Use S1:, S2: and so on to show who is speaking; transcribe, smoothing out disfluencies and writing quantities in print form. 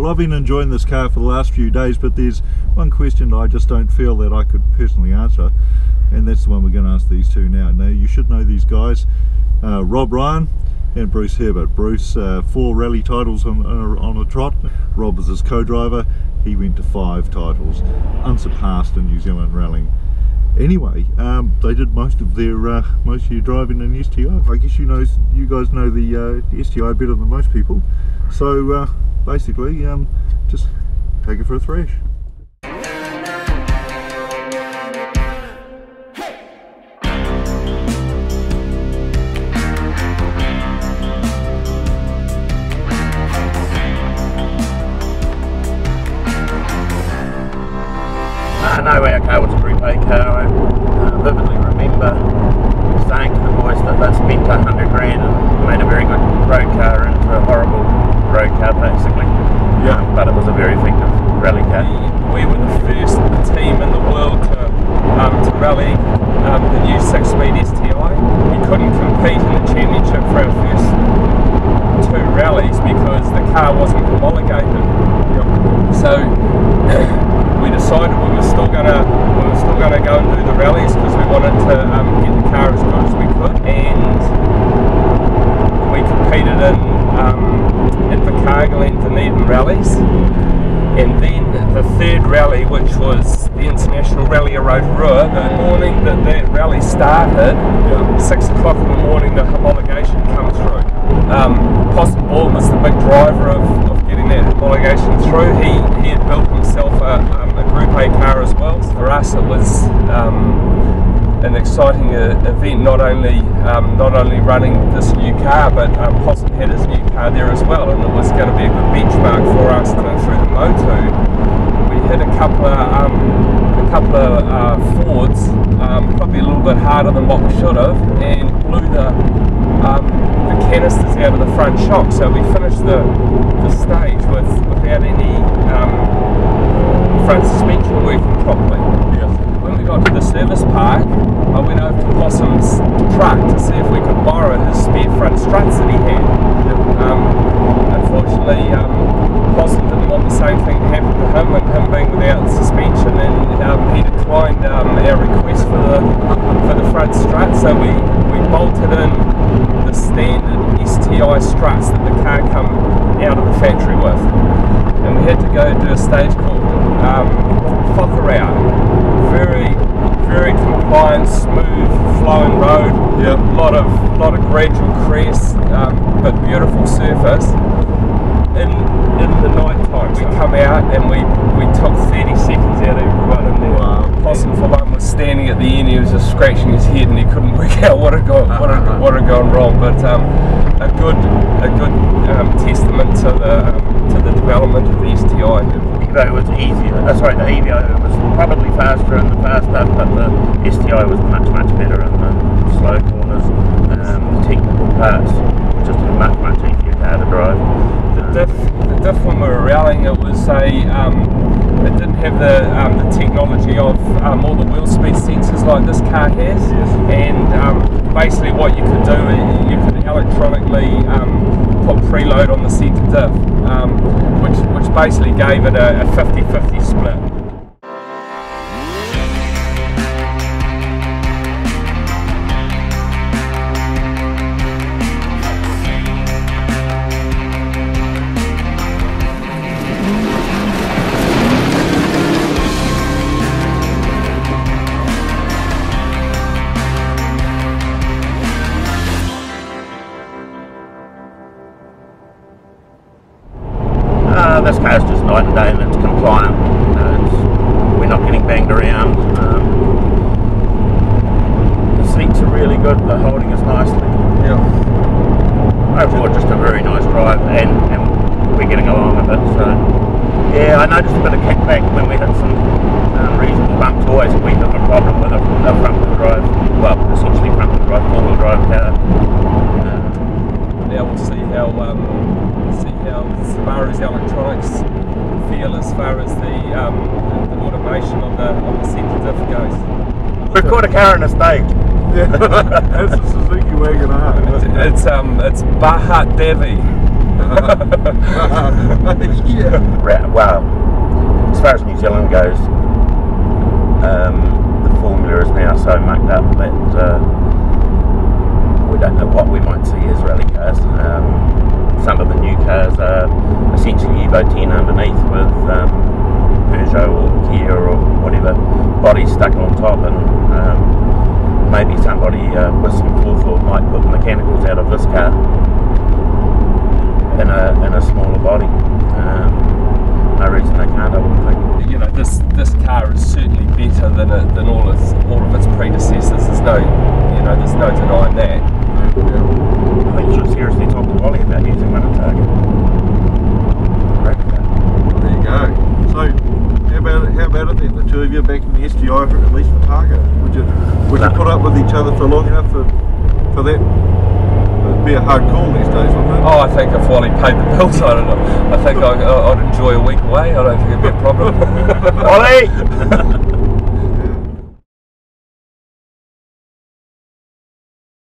S1: Well, I've been enjoying this car for the last few days, but there's one question I just don't feel that I could personally answer, and that's the one we're going to ask these two now. Now, you should know these guys, Rob Ryan and Bruce Herbert. Bruce, 4 rally titles on a trot. Rob was his co-driver. He went to 5 titles, unsurpassed in New Zealand rallying. Anyway, they did most of your driving in STI. I guess you guys know the STI better than most people. So basically, just take it for a thrash.
S2: No, our car was a prepaid car. I vividly remember saying to the boys that they spent $100 grand and made a very good road car into a horrible road car, basically. Yeah. But it was a very effective rally car.
S3: We were the first team in the world to rally the new 6-speed STi. We couldn't compete in the championship for our first 2 rallies because the car wasn't homologated. Yep. So we decided we were still gonna go and do the rallies because we wanted to get the car as good as we could, and we competed in Invercargill and Dunedin rallies, and then the 3rd rally, which was the International Rally of Rotorua, the morning that rally started, 6 o'clock in the morning, the homologation comes through. Bosselman was the big driver of getting that homologation through. He had built himself a Group A car as well. So for us, it was an exciting event. Not only running this new car, but Bosselman had his new car there as well, and it was going to be a good benchmark for us through the Motu. We hit a couple of Fords, probably a little bit harder than what we should have, and blew the canisters out of the front shock. So we finished the stage without any front suspension working properly. Yes. When we got to the service park, I went over to Bosselman's truck to see if we could borrow his spare front struts that he had. Unfortunately, Bosselman didn't want the same thing to happen to him, and him being without suspension, and he declined our request for the front struts. So we bolted in the standard STI struts that the car come out of the factory with, and we had to go do a stage called Whakarau. Very compliant, smooth flowing road. Yep. A lot of gradual crests, but beautiful surface. In the night time, we come out and we took 30 seconds out of everyone in there. Wow. Bosselman, for one, was standing at the end. He was just scratching his head and he couldn't work out what had gone wrong. But a good testament to the development of the STI.
S2: It was easier. Sorry, the Evo was probably faster in the fast stuff, but the STI was much better in the slow corners. The technical parts just a much easier car to drive.
S3: The diff when we were rallying, it was it didn't have the technology of all the wheel speed sensors like this car has. Yes. And basically what you could do, you could electronically put preload on the centre diff, which basically gave it a 50-50 split.
S2: This car is just night and day, and it's compliant. We're not getting banged around. The seats are really good. They're holding us nicely. Yeah. Overall, just a very nice drive, and we're getting along with it. So yeah, I noticed a bit of kickback when we hit some reasonable bumps. Always a wee bit of a problem with a front-wheel drive. Well, essentially front-wheel drive, four-wheel drive car.
S3: Now we'll see how Subaru's electronics feel as far as the automation on the centre diff goes.
S2: We've caught a car in a stage.
S1: Yeah, that's a Suzuki Wagon R.
S3: It's Bahat Devi.
S1: Yeah.
S2: Well, as far as New Zealand goes, the formula is now so mucked up that we don't know what we might see as rally cars. Some of the new cars are essentially Evo 10 underneath with Peugeot or Kia or whatever body stuck on top, and maybe somebody with some forethought might put the mechanicals out of this car in a smaller body. No reason they can't, I wouldn't think.
S3: You know, this car is certainly better than all of its predecessors. There's no denying that.
S2: I think you should seriously talk to Wally about using one at Target.
S1: There you go. So, how about it then? The two of you back in the STi for at least for Target. Would you put up with each other for long enough for that? It'd be a hard call these days, wouldn't it?
S3: Oh, I think if Wally paid the bills, I don't know. I think I'd enjoy a week away. I don't think it'd be a problem.
S2: Wally!